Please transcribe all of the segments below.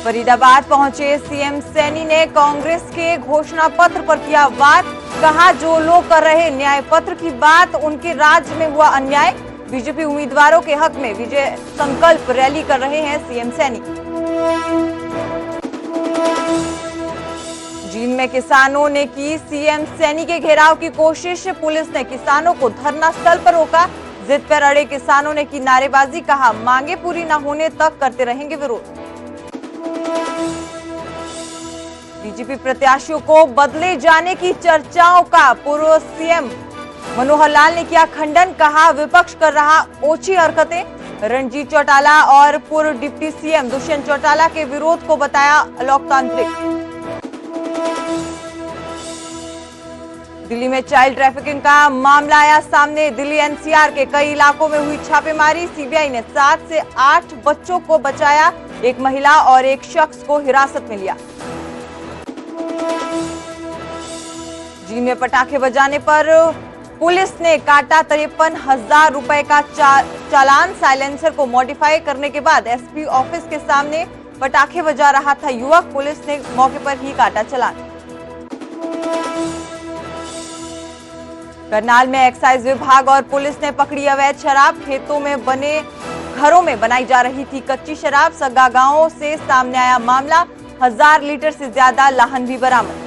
फरीदाबाद पहुंचे सीएम सैनी ने कांग्रेस के घोषणा पत्र पर किया वार। कहा जो लोग कर रहे न्याय पत्र की बात, उनके राज्य में हुआ अन्याय। बीजेपी उम्मीदवारों के हक में विजय संकल्प रैली कर रहे हैं सीएम सैनी। जींद में किसानों ने की सीएम सैनी के घेराव की कोशिश। पुलिस ने किसानों को धरना स्थल पर रोका। जिद पर अड़े किसानों ने की नारेबाजी। कहा मांगे पूरी न होने तक करते रहेंगे विरोध। बीजेपी प्रत्याशियों को बदले जाने की चर्चाओं का पूर्व सीएम मनोहर लाल ने किया खंडन। कहा विपक्ष कर रहा ओछी हरकतें। रणजीत चौटाला और पूर्व डिप्टी सीएम दुष्यंत चौटाला के विरोध को बताया अलोकतांत्रिक। दिल्ली में चाइल्ड ट्रैफिकिंग का मामला आया सामने। दिल्ली एनसीआर के कई इलाकों में हुई छापेमारी। सीबीआई ने 7 से 8 बच्चों को बचाया। एक महिला और एक शख्स को हिरासत में लिया। जींद में पटाखे बजाने पर पुलिस ने काटा 53,000 रुपए का चालान। साइलेंसर को मॉडिफाई करने के बाद एसपी ऑफिस के सामने पटाखे बजा रहा था युवक। पुलिस ने मौके पर ही काटा चालान। करनाल में एक्साइज विभाग और पुलिस ने पकड़ी अवैध शराब। खेतों में बने घरों में बनाई जा रही थी कच्ची शराब। सग्गा गांव से सामने आया मामला। 1000 लीटर से ज्यादा लाहन भी बरामद।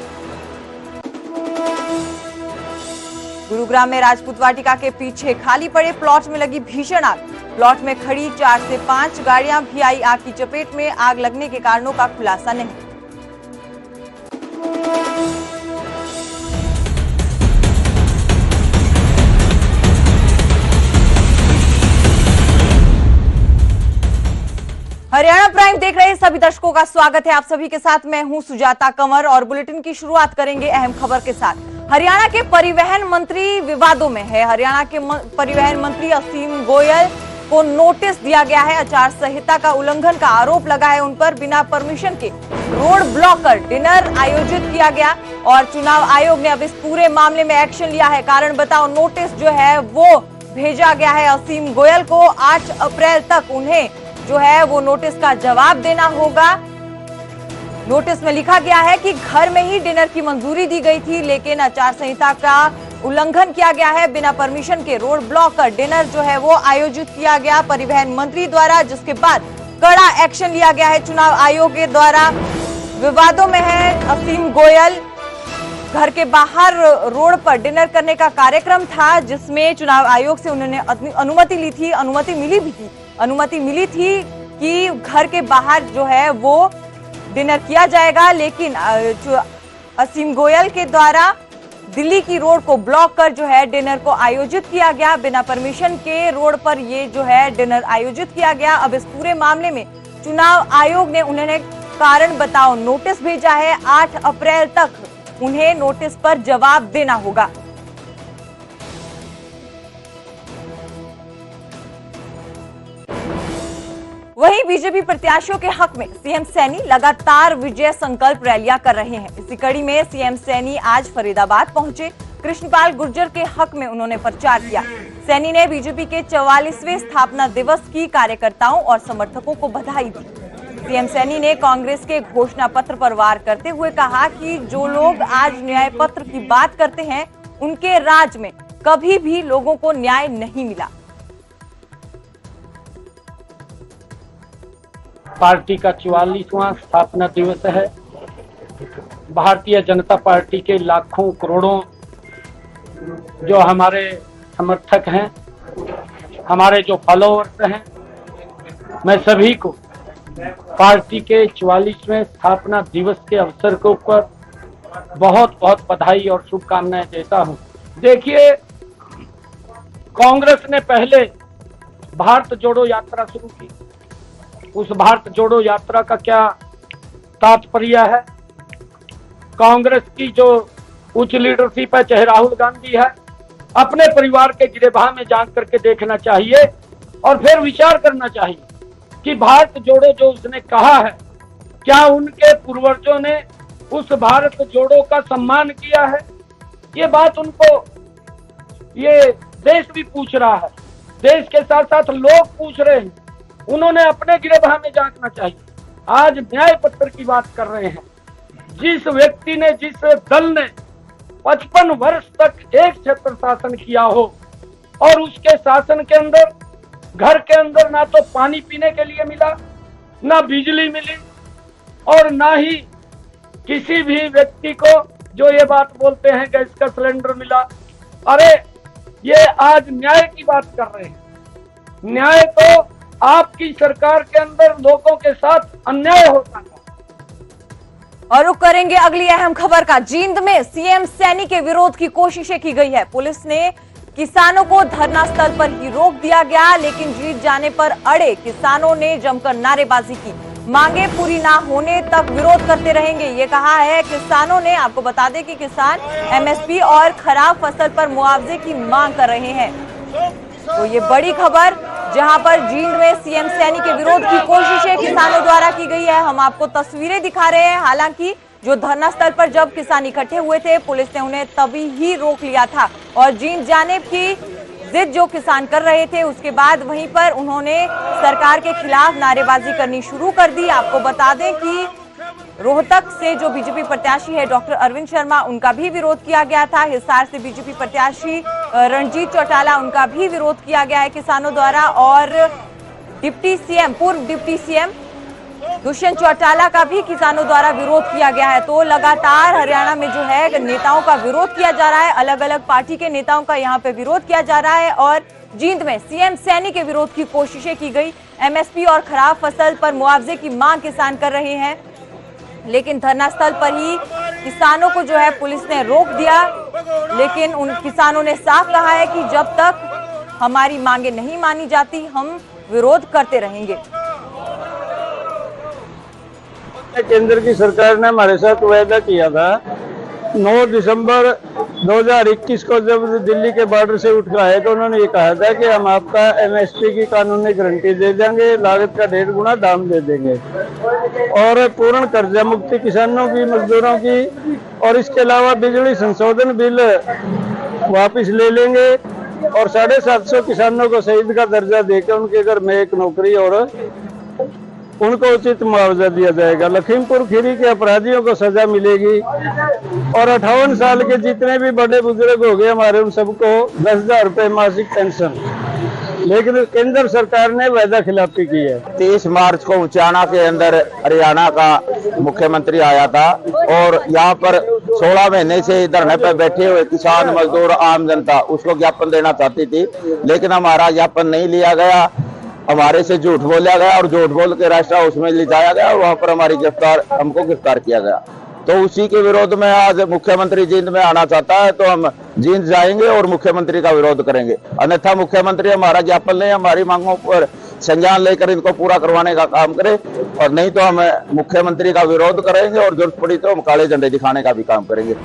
गुरुग्राम में राजपूत वाटिका के पीछे खाली पड़े प्लॉट में लगी भीषण आग। प्लॉट में खड़ी 4 से 5 गाड़ियां भी आई आग की चपेट में। आग लगने के कारणों का खुलासा नहीं। हरियाणा प्राइम देख रहे सभी दर्शकों का स्वागत है। आप सभी के साथ मैं हूं सुजाता कंवर और बुलेटिन की शुरुआत करेंगे अहम खबर के साथ। हरियाणा के परिवहन मंत्री विवादों में है। हरियाणा के परिवहन मंत्री असीम गोयल को नोटिस दिया गया है। आचार संहिता का उल्लंघन का आरोप लगा है उन पर। बिना परमिशन के रोड ब्लॉक कर डिनर आयोजित किया गया और चुनाव आयोग ने अब इस पूरे मामले में एक्शन लिया है। कारण बताओ नोटिस जो है वो भेजा गया है असीम गोयल को। 8 अप्रैल तक उन्हें जो है वो नोटिस का जवाब देना होगा। नोटिस में लिखा गया है कि घर में ही डिनर की मंजूरी दी गई थी, लेकिन आचार संहिता का उल्लंघन किया गया है। बिना परमिशन के रोड ब्लॉक कर डिनर जो है वो आयोजित किया गया परिवहन मंत्री द्वारा, जिसके बाद कड़ा एक्शन लिया गया है चुनाव आयोग के द्वारा। विवादों में है असीम गोयल। घर के बाहर रोड पर डिनर करने का कार्यक्रम था, जिसमें चुनाव आयोग से उन्होंने अनुमति ली थी। अनुमति मिली थी कि घर के बाहर जो है वो डिनर किया जाएगा, लेकिन असीम गोयल के द्वारा दिल्ली की रोड को ब्लॉक कर जो है डिनर को आयोजित किया गया। बिना परमिशन के रोड पर ये जो है डिनर आयोजित किया गया। अब इस पूरे मामले में चुनाव आयोग ने उन्हें कारण बताओ नोटिस भेजा है। 8 अप्रैल तक उन्हें नोटिस पर जवाब देना होगा। वहीं बीजेपी प्रत्याशियों के हक में सीएम सैनी लगातार विजय संकल्प रैलियां कर रहे हैं। इसी कड़ी में सीएम सैनी आज फरीदाबाद पहुंचे। कृष्णपाल गुर्जर के हक में उन्होंने प्रचार किया। सैनी ने बीजेपी के 44वें स्थापना दिवस की कार्यकर्ताओं और समर्थकों को बधाई दी। सीएम सैनी ने कांग्रेस के घोषणा पत्र पर वार करते हुए कहा कि जो लोग आज न्याय पत्र की बात करते हैं, उनके राज में कभी भी लोगों को न्याय नहीं मिला। पार्टी का 44वां स्थापना दिवस है। भारतीय जनता पार्टी के लाखों करोड़ों जो हमारे समर्थक हैं, हमारे जो फॉलोअर्स हैं, मैं सभी को पार्टी के 44वें स्थापना दिवस के अवसर के ऊपर बहुत बहुत बधाई और शुभकामनाएं देता हूं। देखिए, कांग्रेस ने पहले भारत जोड़ो यात्रा शुरू की। उस भारत जोड़ो यात्रा का क्या तात्पर्य है? कांग्रेस की जो उच्च लीडरशिप है, चाहे राहुल गांधी है, अपने परिवार के गिरेबान में जांच करके देखना चाहिए और फिर विचार करना चाहिए कि भारत जोड़ो जो उसने कहा है, क्या उनके पूर्वजों ने उस भारत जोड़ो का सम्मान किया है? ये बात उनको ये देश भी पूछ रहा है, देश के साथ साथ लोग पूछ रहे हैं। उन्होंने अपने गिरेबान में झांकना चाहिए। आज न्याय पत्र की बात कर रहे हैं। जिस व्यक्ति ने, जिस दल ने 55 वर्ष तक एक क्षेत्र शासन किया हो और उसके शासन के अंदर, घर के अंदर ना तो पानी पीने के लिए मिला, ना बिजली मिली और ना ही किसी भी व्यक्ति को जो ये बात बोलते हैं गैस का सिलेंडर मिला। अरे ये आज न्याय की बात कर रहे हैं। न्याय तो आपकी सरकार के अंदर लोगों के साथ अन्याय होता है। और रुक करेंगे अगली अहम खबर का। जींद में सीएम सैनी के विरोध की कोशिशें की गई है। पुलिस ने किसानों को धरना स्थल पर ही रोक दिया गया, लेकिन जीत जाने पर अड़े किसानों ने जमकर नारेबाजी की। मांगे पूरी ना होने तक विरोध करते रहेंगे, ये कहा है किसानों ने। आपको बता दें कि किसान एमएसपी और खराब फसल पर मुआवजे की मांग कर रहे हैं। तो ये बड़ी खबर, जहां पर जींद में सीएम सैनी के विरोध की कोशिशें किसानों द्वारा की गई है। हम आपको तस्वीरें दिखा रहे हैं। हालांकि जो धरना स्थल पर जब किसान इकट्ठे हुए थे, पुलिस ने उन्हें तभी ही रोक लिया था और जींद जाने की जिद जो किसान कर रहे थे, उसके बाद वहीं पर उन्होंने सरकार के खिलाफ नारेबाजी करनी शुरू कर दी। आपको बता दें कि रोहतक से जो बीजेपी प्रत्याशी है डॉक्टर अरविंद शर्मा, उनका भी विरोध किया गया था। हिसार से बीजेपी प्रत्याशी रणजीत चौटाला, उनका भी विरोध किया गया है किसानों द्वारा। और डिप्टी सीएम, पूर्व डिप्टी सीएम दुष्यंत चौटाला का भी किसानों द्वारा विरोध किया गया है। तो लगातार हरियाणा में जो है नेताओं का विरोध किया जा रहा है, अलग अलग पार्टी के नेताओं का यहाँ पे विरोध किया जा रहा है। और जींद में सीएम सैनी के विरोध की कोशिशें की गई। एमएसपी और खराब फसल पर मुआवजे की मांग किसान कर रहे हैं, लेकिन धरना स्थल पर ही किसानों को जो है पुलिस ने रोक दिया। लेकिन उन किसानों ने साफ कहा है कि जब तक हमारी मांगे नहीं मानी जाती, हम विरोध करते रहेंगे। केंद्र की सरकार ने हमारे साथ वायदा किया था 9 दिसंबर 2021 को, जब दिल्ली के बॉर्डर से उठ कर आए तो उन्होंने ये कहा था कि हम आपका एमएसपी की कानूनी गारंटी दे देंगे, लागत का 1.5 गुना दाम दे देंगे और पूर्ण कर्जा मुक्ति किसानों की, मजदूरों की, और इसके अलावा बिजली संशोधन बिल वापस ले लेंगे और 750 किसानों को शहीद का दर्जा देकर उनके घर में एक नौकरी और उनको उचित मुआवजा दिया जाएगा। लखीमपुर खीरी के अपराधियों को सजा मिलेगी और 58 साल के जितने भी बड़े बुजुर्ग हो गए हमारे, उन सबको 10,000 रुपए मासिक पेंशन। लेकिन केंद्र सरकार ने वायदा खिलाफी की है। 30 मार्च को उचाना के अंदर हरियाणा का मुख्यमंत्री आया था और यहाँ पर 16 महीने से धरने पर बैठे हुए किसान, मजदूर, आम जनता उसको ज्ञापन देना चाहती थी, लेकिन हमारा ज्ञापन नहीं लिया गया। हमारे से झूठ बोला गया और झूठ बोल के राष्ट्र हाउस में ले जाया गया और वहां पर हमको गिरफ्तार किया गया। तो उसी के विरोध में आज मुख्यमंत्री जींद में आना चाहता है, तो हम जींद जाएंगे और मुख्यमंत्री का विरोध करेंगे। अन्यथा मुख्यमंत्री हमारा ज्ञापन ले, हमारी मांगों पर संज्ञान लेकर इनको पूरा करवाने का काम करे, और नहीं तो हम मुख्यमंत्री का विरोध करेंगे और जरूरत पड़ी तो हम काले झंडे दिखाने का भी काम करेंगे।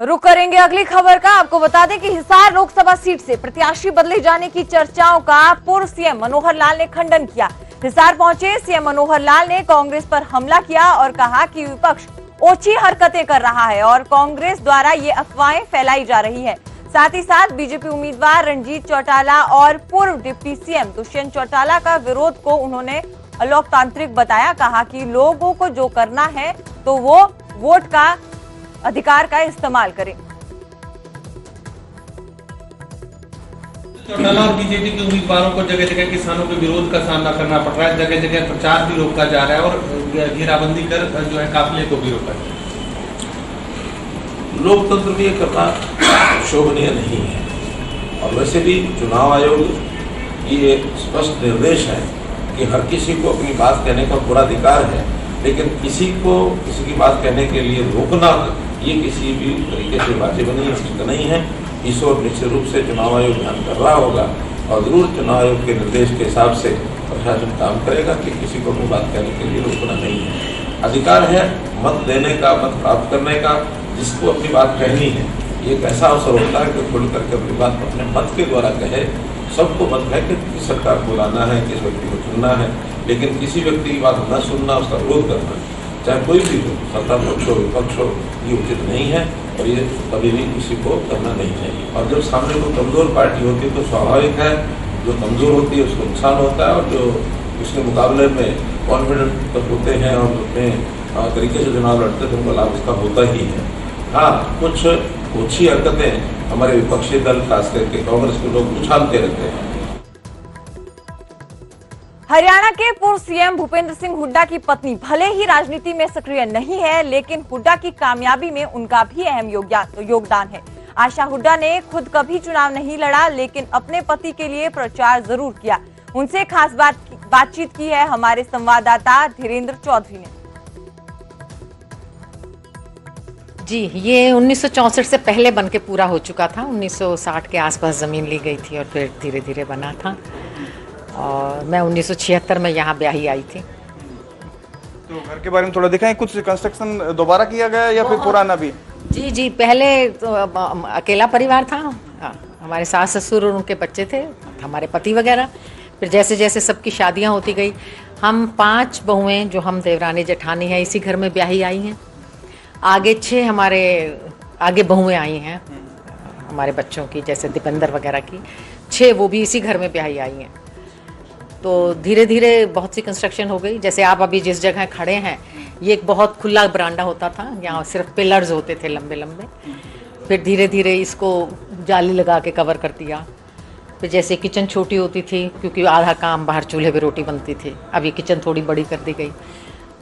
रुक करेंगे अगली खबर का। आपको बता दें कि हिसार लोकसभा सीट से प्रत्याशी बदले जाने की चर्चाओं का पूर्व सीएम मनोहर लाल ने खंडन किया। हिसार पहुंचे सीएम मनोहर लाल ने कांग्रेस पर हमला किया और कहा कि विपक्ष ओछी हरकतें कर रहा है और कांग्रेस द्वारा ये अफवाहें फैलाई जा रही है। साथ ही साथ बीजेपी उम्मीदवार रणजीत चौटाला और पूर्व डिप्टी सीएम दुष्यंत चौटाला का विरोध को उन्होंने अलोकतांत्रिक बताया। कहा कि लोगों को जो करना है तो वो वोट का अधिकार का इस्तेमाल करें। चौटाला और बीजेपी के उम्मीदवारों को जगह जगह किसानों के विरोध का सामना करना पड़ रहा है। जगह जगह प्रचार भी रोका जा रहा है और घेराबंदी कर जो है काफिले को भी रोका है। लोकतंत्र में करना शोभनीय नहीं है और वैसे भी चुनाव आयोग की एक स्पष्ट निर्देश है कि हर किसी को अपनी बात कहने का पूरा अधिकार है, लेकिन किसी को किसी की बात कहने के लिए रोकना ये किसी भी तरीके से वाजिब नहीं है। इस ओर निश्चित रूप से चुनाव आयोग ध्यान कर रहा होगा और जरूर चुनाव आयोग के निर्देश के हिसाब से प्रशासन काम करेगा कि किसी को अपनी बात कहने के लिए रोकना नहीं है। अधिकार है मत देने का, मत प्राप्त करने का, जिसको अपनी बात कहनी है। ये एक ऐसा अवसर होता है कि खुल करके अपनी बात अपने मत के द्वारा कहे। सबको मत है कि किस सरकार को लाना है, किस व्यक्ति को चुनना है, लेकिन किसी व्यक्ति की बात न सुनना, उसका विरोध करना, चाहे कोई भी हो, सत्ता पक्ष हो, विपक्ष हो, ये उचित नहीं है और ये कभी भी किसी को करना नहीं चाहिए। और जब सामने कोई कमजोर पार्टी होती है तो स्वाभाविक है जो कमजोर होती है उसको नुकसान होता है और जो उसके मुकाबले में कॉन्फिडेंट तो होते हैं और अपने तरीके से चुनाव लड़ते तो उनको लाभ उसका होता ही है। हाँ, कुछ ओछी हरकतें हमारे विपक्षी दल खास करके कांग्रेस के लोग उछालते रहते हैं। हरियाणा के पूर्व सीएम भूपेंद्र सिंह हुड्डा की पत्नी भले ही राजनीति में सक्रिय नहीं है, लेकिन हुड्डा की कामयाबी में उनका भी अहम योगदान है। आशा हुड्डा ने खुद कभी चुनाव नहीं लड़ा, लेकिन अपने पति के लिए प्रचार जरूर किया। उनसे खास बातचीत की है हमारे संवाददाता धीरेन्द्र चौधरी ने। जी, ये 1964 से पहले बनके पूरा हो चुका था। 1960 के आसपास ज़मीन ली गई थी और फिर धीरे धीरे बना था। और मैं 1976 में यहाँ ब्याही आई थी। तो घर के बारे में थोड़ा दिखाएं, कुछ कंस्ट्रक्शन दोबारा किया गया या फिर पुराना भी? जी, पहले तो अकेला परिवार था। हमारे सास ससुर और उनके बच्चे थे, हमारे पति वगैरह। फिर जैसे जैसे सबकी शादियाँ होती गई, हम 5 बहुएँ जो हम देवरानी जेठानी हैं इसी घर में ब्याही आई हैं। आगे 6 हमारे आगे बहुएँ आई हैं हमारे बच्चों की, जैसे दीपेंद्र वगैरह की 6 वो भी इसी घर में ब्याही आई हैं। तो धीरे धीरे बहुत सी कंस्ट्रक्शन हो गई। जैसे आप अभी जिस जगह खड़े हैं, ये एक बहुत खुला बरांडा होता था, यहाँ सिर्फ पिलर्स होते थे लंबे लंबे। फिर धीरे धीरे इसको जाली लगा के कवर कर दिया। फिर जैसे किचन छोटी होती थी, क्योंकि आधा काम बाहर चूल्हे पे रोटी बनती थी, अब ये किचन थोड़ी बड़ी कर दी गई।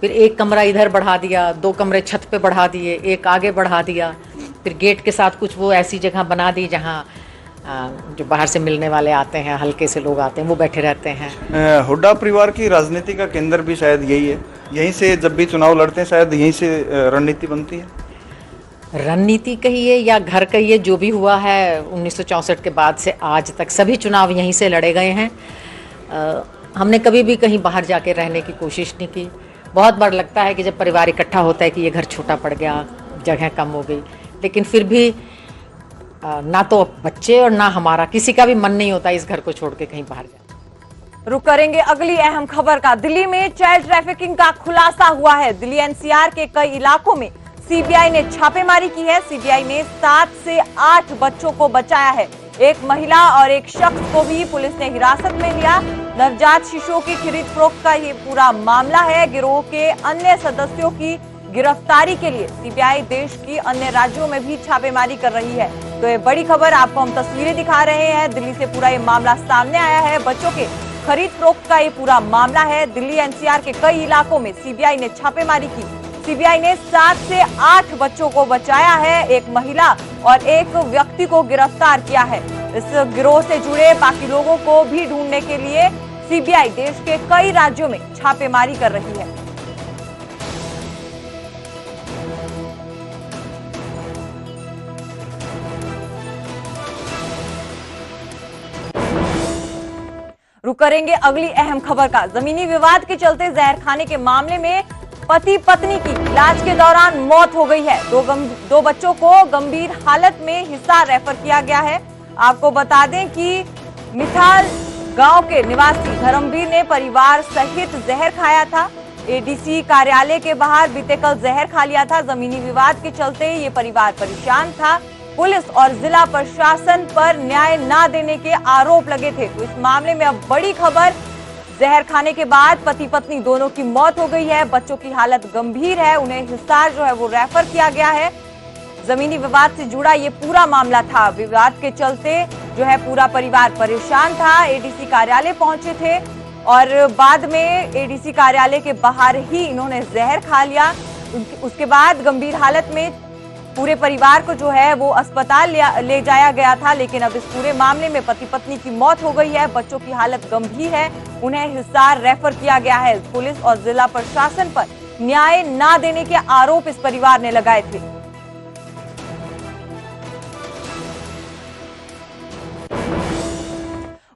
फिर एक कमरा इधर बढ़ा दिया, 2 कमरे छत पे बढ़ा दिए, एक आगे बढ़ा दिया। फिर गेट के साथ कुछ वो ऐसी जगह बना दी जहाँ जो बाहर से मिलने वाले आते हैं, हल्के से लोग आते हैं, वो बैठे रहते हैं। हुड्डा परिवार की राजनीति का केंद्र भी शायद यही है। यहीं से जब भी चुनाव लड़ते हैं शायद यहीं से रणनीति बनती है। रणनीति कहिए या घर कहिए, जो भी हुआ है 1964 के बाद से आज तक सभी चुनाव यहीं से लड़े गए हैं। हमने कभी भी कहीं बाहर जाके रहने की कोशिश नहीं की। बहुत बार लगता है कि जब परिवार इकट्ठा होता है कि ये घर छोटा पड़ गया, जगह कम हो गई, लेकिन फिर भी ना तो बच्चे और ना हमारा किसी का भी मन नहीं होता इस घर को छोड़ के कहीं बाहर जाए। रुक करेंगे अगली अहम खबर का। दिल्ली में चाइल्ड ट्रैफिकिंग का खुलासा हुआ है। दिल्ली एनसीआर के कई इलाकों में सीबीआई ने छापेमारी की है। सीबीआई ने 7 से 8 बच्चों को बचाया है। एक महिला और एक शख्स को भी पुलिस ने हिरासत में लिया। नवजात शिशुओं की खरीद फरोख्त का ये पूरा मामला है। गिरोह के अन्य सदस्यों की गिरफ्तारी के लिए सीबीआई देश की अन्य राज्यों में भी छापेमारी कर रही है। तो ये बड़ी खबर, आपको हम तस्वीरें दिखा रहे हैं। दिल्ली से पूरा ये मामला सामने आया है। बच्चों के खरीद फरोख्त का ये पूरा मामला है। दिल्ली एनसीआर के कई इलाकों में सीबीआई ने छापेमारी की। सीबीआई ने 7 से 8 बच्चों को बचाया है। एक महिला और एक व्यक्ति को गिरफ्तार किया है। इस गिरोह से जुड़े बाकी लोगों को भी ढूंढने के लिए सीबीआई देश के कई राज्यों में छापेमारी कर रही है। रुक करेंगे अगली अहम खबर का। जमीनी विवाद के चलते जहर खाने के मामले में पति पत्नी की इलाज के दौरान मौत हो गई है। 2 बच्चों को गंभीर हालत में हिसार रेफर किया गया है। आपको बता दें कि मिथाल गांव के निवासी धर्मवीर ने परिवार सहित जहर खाया था। एडीसी कार्यालय के बाहर बीते कल जहर खा लिया था। जमीनी विवाद के चलते ये परिवार परेशान था। पुलिस और जिला प्रशासन पर न्याय ना देने के आरोप लगे थे। तो इस मामले में अब बड़ी खबर, जहर खाने के बाद पति पत्नी दोनों की मौत हो गई है। बच्चों की हालत गंभीर है, उन्हें हिसार जो है वो रेफर किया गया है। जमीनी विवाद से जुड़ा ये पूरा मामला था। विवाद के चलते जो है पूरा परिवार परेशान था। एडीसी कार्यालय पहुंचे थे और बाद में एडीसी कार्यालय के बाहर ही इन्होंने जहर खा लिया। उसके बाद गंभीर हालत में पूरे परिवार को जो है वो अस्पताल ले जाया गया था। लेकिन अब इस पूरे मामले में पति पत्नी की मौत हो गई है। बच्चों की हालत गंभीर है, उन्हें हिसार रेफर किया गया है। पुलिस और जिला प्रशासन पर न्याय ना देने के आरोप इस परिवार ने लगाए थे।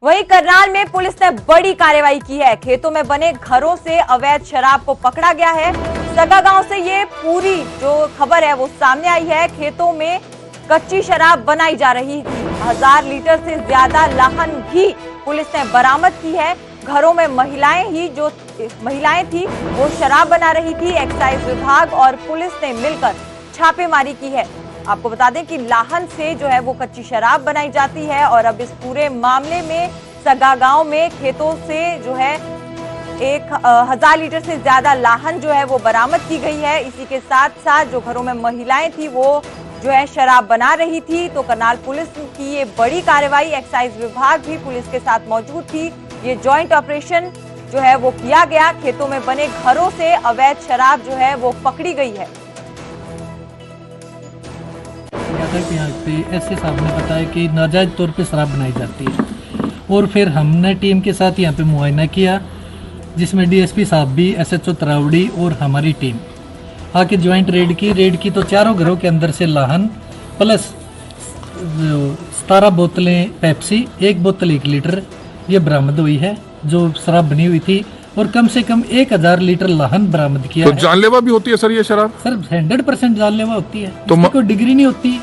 वहीं करनाल में पुलिस ने बड़ी कार्रवाई की है। खेतों में बने घरों से अवैध शराब को पकड़ा गया है। सगा गांव से ये पूरी जो खबर है वो सामने आई है। खेतों में कच्ची शराब बनाई जा रही थी। 1000 लीटर से ज्यादा लाहन भी पुलिस ने बरामद की है। घरों में महिलाएं थी वो शराब बना रही थी। एक्साइज विभाग और पुलिस ने मिलकर छापेमारी की है। आपको बता दें कि लाहन से जो है वो कच्ची शराब बनाई जाती है। और अब इस पूरे मामले में सगा गांव में खेतों से जो है 1000 लीटर से ज्यादा लाहन जो है वो बरामद की गई है। इसी के साथ साथ जो घरों में महिलाएं थी वो जो है शराब बना रही थी। तो करनाल पुलिस की ये बड़ी कार्रवाई, एक्साइज विभाग भी पुलिस के साथ मौजूद थी। ये जॉइंट ऑपरेशन जो है वो किया गया। खेतों में बने घरों से अवैध शराब जो है वो पकड़ी गई है। यहाँ पे एसए साहब ने बताया कि नाजायज तौर पे शराब बनाई जाती है, और फिर हमने टीम के साथ यहाँ पे मुआयना किया, जिसमें डीएसपी साहब भी, एसएचओ तरावड़ी और हमारी टीम आके ज्वाइंट रेड की तो चारों घरों के अंदर से लाहन प्लस 17 बोतलें पेप्सी, 1 बोतल 1 लीटर ये बरामद हुई है जो शराब बनी हुई थी, और कम से कम 1000 लीटर लाहन बरामद किया तो जानलेवा भी होती है सर ये शराब? सर 100% जानलेवा होती है, तो कोई डिग्री नहीं होती।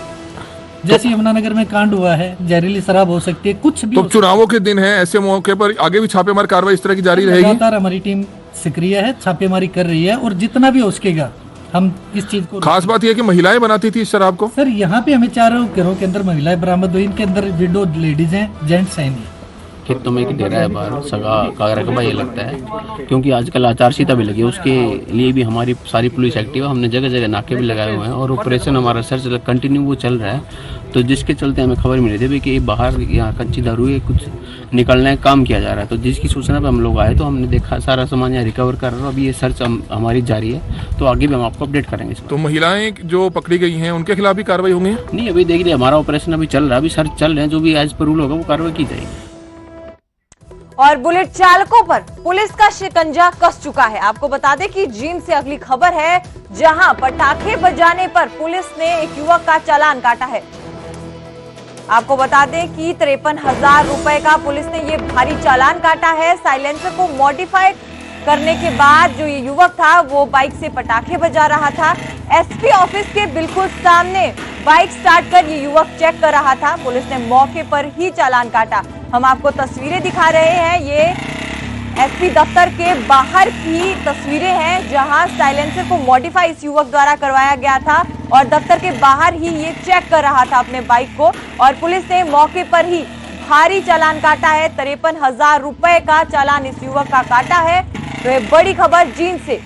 जैसे यमुनानगर में कांड हुआ है, जहरीली शराब हो सकती है, कुछ भी। तो चुनावों के दिन है, ऐसे मौके पर आगे भी छापेमारी कार्रवाई इस तरह की जारी रहेगी? लगातार हमारी टीम सक्रिय है, छापेमारी कर रही है, और जितना भी हो सकेगा हम इस चीज को। खास बात यह कि महिलाएं बनाती थी इस शराब को? सर यहाँ पे हमें 4 घरों के अंदर महिलाएं बरामद हुई। इनके अंदर विडो लेडीज हैं, जेंट्स हैं नहीं। खेतों में एक डेरा है बाहर, सगा का रकबा ये लगता है, क्योंकि आजकल आचार संहिता भी लगी है, उसके लिए भी हमारी सारी पुलिस एक्टिव है। हमने जगह जगह नाके भी लगाए हुए हैं और ऑपरेशन हमारा सर्च कंटिन्यू वो चल रहा है। तो जिसके चलते हमें खबर मिली थी कि बाहर यहाँ कच्ची दारू कुछ निकलने का काम किया जा रहा है। तो जिसकी सूचना पर हम लोग आए तो हमने देखा सारा सामान यहाँ रिकवर कर रहा है। अभी ये सर्च हमारी जारी है, तो आगे भी हम आपको अपडेट करेंगे। तो महिलाएं जो पकड़ी गई हैं उनके खिलाफ भी कार्रवाई होंगी? नहीं, अभी देख रहे हमारा ऑपरेशन अभी चल रहा है, अभी सर्च चल रहे हैं, जो भी एज पर रूल होगा वो कार्रवाई की जाएगी। और बुलेट चालकों पर पुलिस का शिकंजा कस चुका है। आपको बता दें कि जींद से अगली खबर है, जहां पटाखे बजाने पर पुलिस ने एक युवक का चालान काटा है। आपको बता दें कि 53,000 रुपए का पुलिस ने ये भारी चालान काटा है। साइलेंसर को मॉडिफाई करने के बाद जो ये युवक था वो बाइक से पटाखे बजा रहा था। एसपी ऑफिस के बिल्कुल सामने बाइक स्टार्ट कर ये युवक चेक कर रहा था। पुलिस ने मौके पर ही चालान काटा। हम आपको तस्वीरें दिखा रहे हैं, ये एसपी दफ्तर के बाहर की तस्वीरें हैं, जहां साइलेंसर को मॉडिफाई इस युवक द्वारा करवाया गया था और दफ्तर के बाहर ही ये चेक कर रहा था अपने बाइक को, और पुलिस ने मौके पर ही भारी चालान काटा है। 53,000 रुपए का चालान इस युवक का काटा है। तो ये बड़ी खबर जींद से।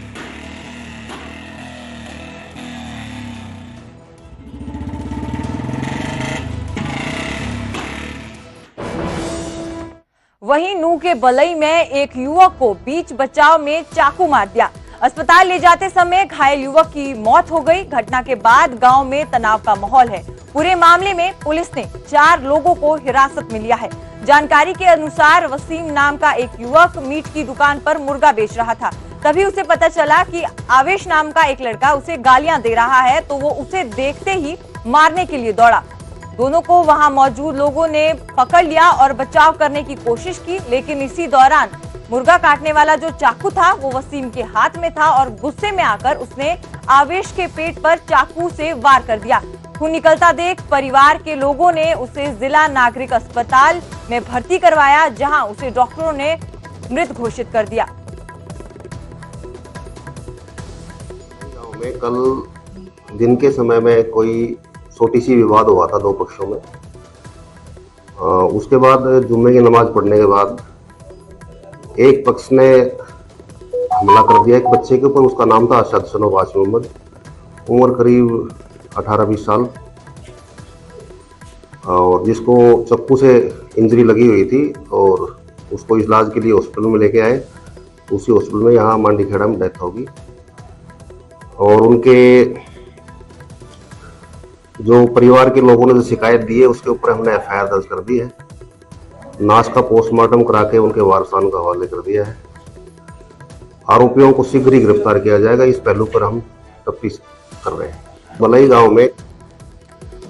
वहीं नूह के बलई में एक युवक को बीच बचाव में चाकू मार दिया। अस्पताल ले जाते समय घायल युवक की मौत हो गई। घटना के बाद गांव में तनाव का माहौल है। पूरे मामले में पुलिस ने 4 लोगों को हिरासत में लिया है। जानकारी के अनुसार वसीम नाम का एक युवक मीट की दुकान पर मुर्गा बेच रहा था। तभी उसे पता चला कि आवेश नाम का एक लड़का उसे गालियां दे रहा है, तो वो उसे देखते ही मारने के लिए दौड़ा। दोनों को वहां मौजूद लोगों ने पकड़ लिया और बचाव करने की कोशिश की, लेकिन इसी दौरान मुर्गा काटने वाला जो चाकू था वो वसीम के हाथ में था और गुस्से में आकर उसने आवेश के पेट पर चाकू से वार कर दिया। खून निकलता देख परिवार के लोगों ने उसे जिला नागरिक अस्पताल में भर्ती करवाया, जहां उसे डॉक्टरों ने मृत घोषित कर दिया। में कल दिन के समय में कोई छोटी सी विवाद हुआ था 2 पक्षों में। उसके बाद जुम्मे की नमाज पढ़ने के बाद एक पक्ष ने हमला कर दिया एक बच्चे के ऊपर। उसका नाम था अरशद सनोब आसिम मोहम्मद, उम्र करीब 18-20 साल, और जिसको चक्कू से इंजरी लगी हुई थी और उसको इलाज के लिए हॉस्पिटल में लेके आए। उसी हॉस्पिटल में यहाँ मांडीखेड़ा में डेथ होगी। और उनके जो परिवार के लोगों ने जो शिकायत दी है उसके ऊपर हमने एफआईआर दर्ज कर दी है। लाश का पोस्टमार्टम करा के उनके वारसान का हवाले कर दिया है। आरोपियों को शीघ्र ही गिरफ्तार किया जाएगा। इस पहलू पर हम तफ्तीश कर रहे हैं। बलई गांव में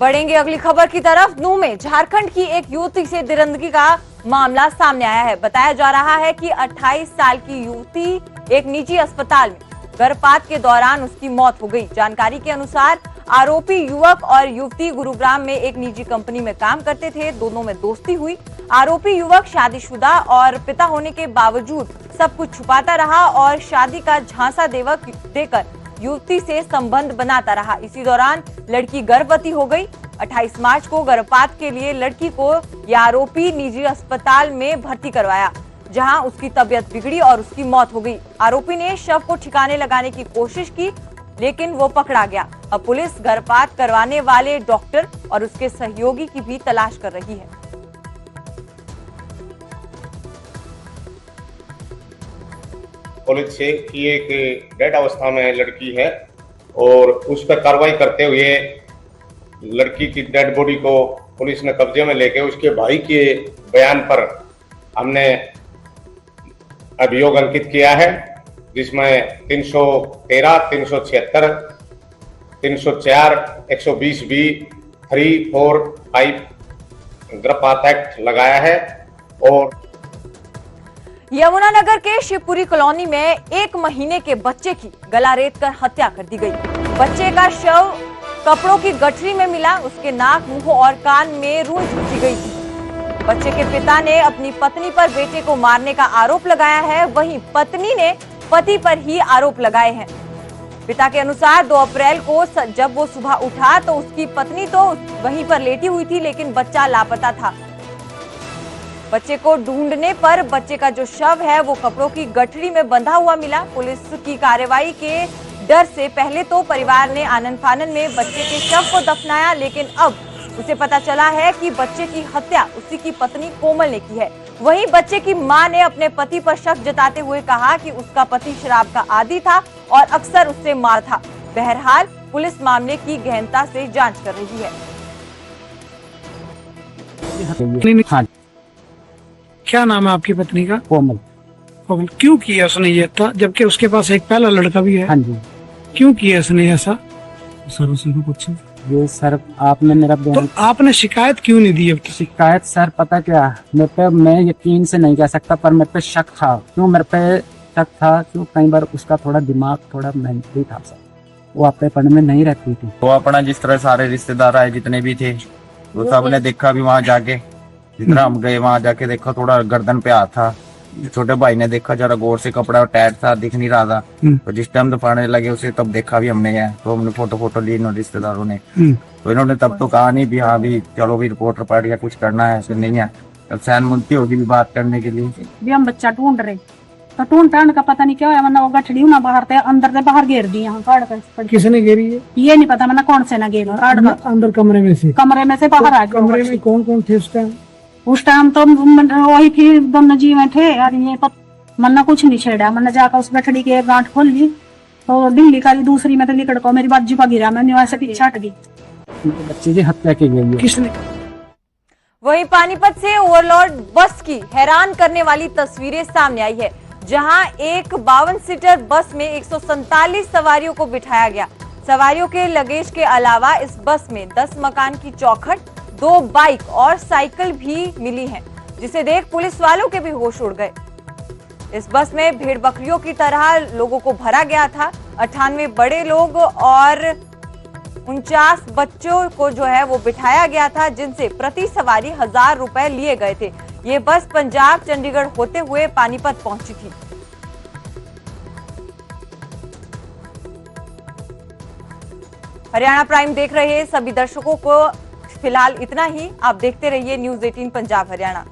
बढ़ेंगे अगली खबर की तरफ। नूह में झारखंड की एक युवती से दरिंदगी का मामला सामने आया है। बताया जा रहा है कि 28 साल की युवती एक निजी अस्पताल में गर्भपात के दौरान उसकी मौत हो गई। जानकारी के अनुसार आरोपी युवक और युवती गुरुग्राम में एक निजी कंपनी में काम करते थे। दोनों में दोस्ती हुई। आरोपी युवक शादीशुदा और पिता होने के बावजूद सब कुछ छुपाता रहा और शादी का झांसा देकर युवती से संबंध बनाता रहा। इसी दौरान लड़की गर्भवती हो गई। 28 मार्च को गर्भपात के लिए लड़की को यह आरोपी निजी अस्पताल में भर्ती करवाया। जहां उसकी तबीयत बिगड़ी और उसकी मौत हो गई। आरोपी ने शव को ठिकाने लगाने की कोशिश की, लेकिन वो पकड़ा गया। अब पुलिस गर्भपात करवाने वाले डॉक्टर और उसके सहयोगी की भी तलाश कर रही है। पुलिस से कि एक डेड अवस्था में लड़की है और उस पर कार्रवाई करते हुए लड़की की डेड बॉडी को पुलिस ने कब्जे में लेके उसके भाई के बयान पर हमने अभियोग अंकित किया है, जिसमें 313, 376, 304, 120B, 3, 4, 5 गर्भपात एक्ट लगाया है। और यमुनानगर के शिवपुरी कॉलोनी में 1 महीने के बच्चे की गला रेत कर हत्या कर दी गई। बच्चे का शव कपड़ों की गठरी में मिला, उसके नाक, मुंह और कान में रुई झुकी गई थी। बच्चे के पिता ने अपनी पत्नी पर बेटे को मारने का आरोप लगाया है, वहीं पत्नी ने पति पर ही आरोप लगाए हैं। पिता के अनुसार 2 अप्रैल को जब वो सुबह उठा तो उसकी पत्नी तो वहीं पर लेटी हुई थी, लेकिन बच्चा लापता था। बच्चे को ढूंढने पर बच्चे का जो शव है वो कपड़ों की गठरी में बंधा हुआ मिला। पुलिस की कार्रवाई के डर से पहले तो परिवार ने आनन फानन में बच्चे के शव को दफनाया, लेकिन अब उसे पता चला है कि बच्चे की हत्या उसी की पत्नी कोमल ने की है। वहीं बच्चे की मां ने अपने पति पर शक जताते हुए कहा कि उसका पति शराब का आदी था और अक्सर उससे मार था। बहरहाल पुलिस मामले की गहनता से जांच कर रही है। हाँ। क्या नाम है आपकी पत्नी का? कोमल। कोमल, क्यों किया उसने ये था, जबकि उसके पास एक पहला लड़का भी है? हाँ जी। क्यों किया उसने ऐसा? सर उसी को कुछ ये सर आपने मेरा तो आपने शिकायत क्यों नहीं दी अब तक? शिकायत सर पता क्या, मेरे पे मैं यकीन से नहीं कह सकता, पर मेरे पे शक था। क्यों मेरे पे शक था? क्यों कई बार उसका थोड़ा दिमाग थोड़ा मेंटली था सर, वो अपने पढ़ में नहीं रहती थी। वो अपना जिस तरह सारे रिश्तेदार आए जितने भी थे वो सबने देखा भी वहाँ जाके, जितना हम गए वहाँ जाके देखा थोड़ा गर्दन पे हाथ था। छोटे भाई ने देखा जरा गौर से, कपड़ा टाइट था, दिख नहीं रहा था। तो जिस टाइम दफाने लगे उसे तब देखा भी हमने है, तो हमने फोटो ली इन रिश्तेदारों ने। तो इन्होंने तब तो कहा नहीं भी हाँ भी चलो भी रिपोर्टर पार्टी या कुछ करना है, ऐसे नहीं है। अब सहनमुक्ति होगी भी बात करने के लिए भी हम बच्चा ढूंढ रहे, तो ढूंढ का पता नहीं क्या है, मैंने वो गठड़ी ना बाहर थे अंदर से बाहर घेर दी, यहाँ काट कर। किसने घेरी है ये नहीं पता, मैंने कौन से ना घेर अंदर कमरे में से बाहर आ गए। कमरे में कौन थे उस टाइम तो वही थी, दोनों जी में थे। और ये मन्ना कुछ नहीं छेड़ा, मैंने जाकर उस गठड़ी की एक गांठ खोल ली तो दिल्ली का दूसरी में तो लिकड़ को मेरी बाजू का गिरा, मैंने वैसे पीछे हट गई। बच्चे की हत्या की गई है। किसने? वहीं पानीपत से ओवरलोड बस की हैरान करने वाली तस्वीरें सामने आई है, जहां एक 52 सीटर बस में 147 सवारियों को बिठाया गया। सवारियों के लगेज के अलावा इस बस में 10 मकान की चौखट, 2 बाइक और साइकिल भी मिली हैं, जिसे देख पुलिस वालों के भी होश उड़ गए। इस बस में भेड़ बकरियों की तरह लोगों को भरा गया था। 98 बड़े लोग और 49 बच्चों को जो है वो बिठाया गया था, जिनसे प्रति सवारी 1000 रुपए लिए गए थे। ये बस पंजाब चंडीगढ़ होते हुए पानीपत पहुंची थी। हरियाणा प्राइम देख रहे सभी दर्शकों को फिलहाल इतना ही। आप देखते रहिए न्यूज़ 18 पंजाब हरियाणा।